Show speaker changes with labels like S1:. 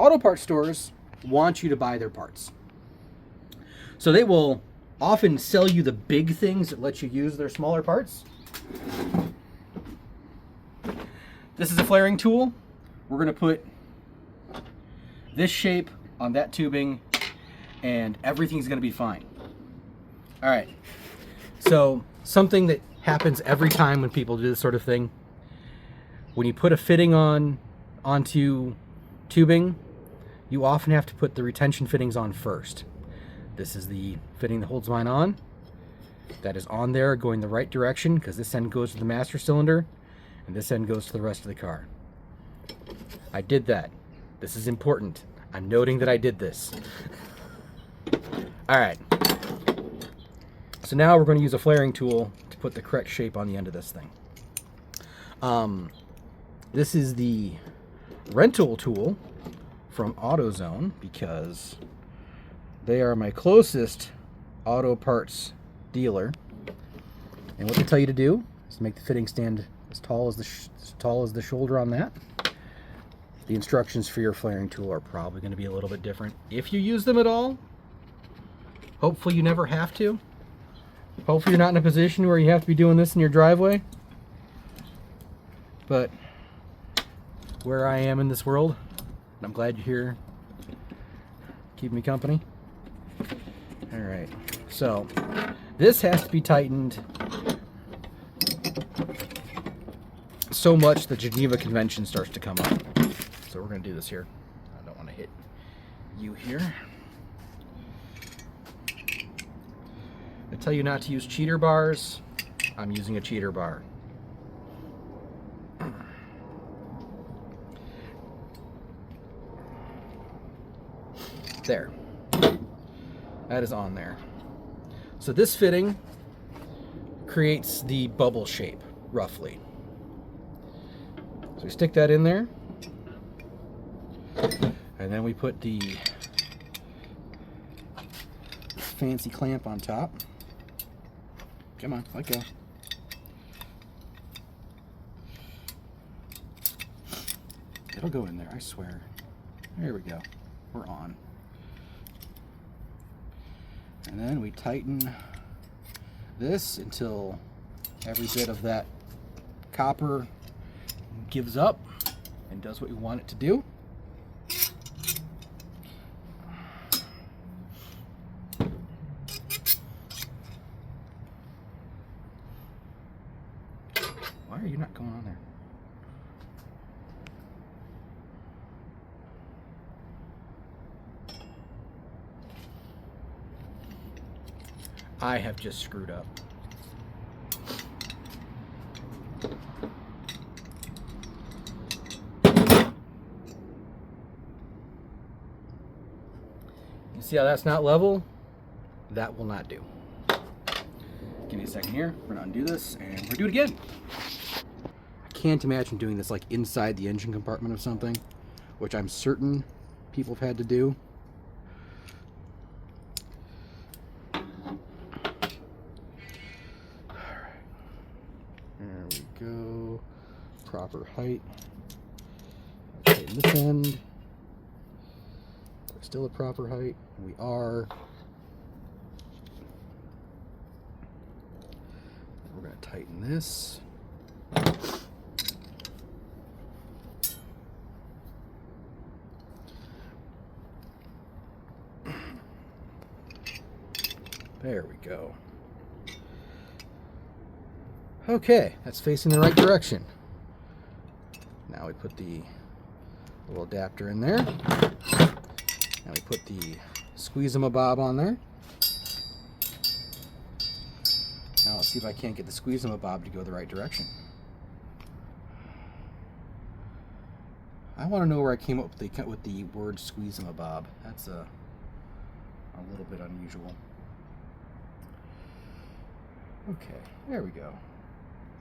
S1: auto parts stores want you to buy their parts. So they will often sell you the big things that let you use their smaller parts. This is a flaring tool. We're going to put this shape on that tubing and everything's going to be fine. All right. So something that happens every time when people do this sort of thing, when you put a fitting onto tubing, you often have to put the retention fittings on first. This is the fitting that holds mine on. That is on there going the right direction because this end goes to the master cylinder and this end goes to the rest of the car. I did that. This is important. I'm noting that I did this. All right. So now we're going to use a flaring tool to put the correct shape on the end of this thing. This is the rental tool from AutoZone because they are my closest auto parts dealer. And what they tell you to do is make the fitting stand as tall as the shoulder on that. The instructions for your flaring tool are probably going to be a little bit different if you use them at all. Hopefully you never have to. Hopefully you're not in a position where you have to be doing this in your driveway. But where I am in this world, I'm glad you're here keeping me company. All right, so this has to be tightened so much the Geneva Convention starts to come up. So we're going to do this here. I don't want to hit you here. I tell you not to use cheater bars. I'm using a cheater bar. There. That is on there. So this fitting creates the bubble shape, roughly. So we stick that in there. And then we put the fancy clamp on top. Come on, let go. It'll go in there, I swear. There we go. We're on. And then we tighten this until every bit of that copper gives up and does what we want it to do. Why are you not going on there? I have just screwed up. You see how that's not level? That will not do. Give me a second here. We're gonna undo this and we're gonna do it again. I can't imagine doing this like inside the engine compartment of something, which I'm certain people have had to do. There we go. Proper height. Okay, this end. We're still at proper height. We are. We're going to tighten this. There we go. Okay, that's facing the right direction. Now we put the little adapter in there. Now we put the squeeze-em-a-bob on there. Now let's see if I can't get the squeeze-em-a-bob to go the right direction. I want to know where I came up with the word squeeze-em-a-bob. That's a little bit unusual. Okay, there we go.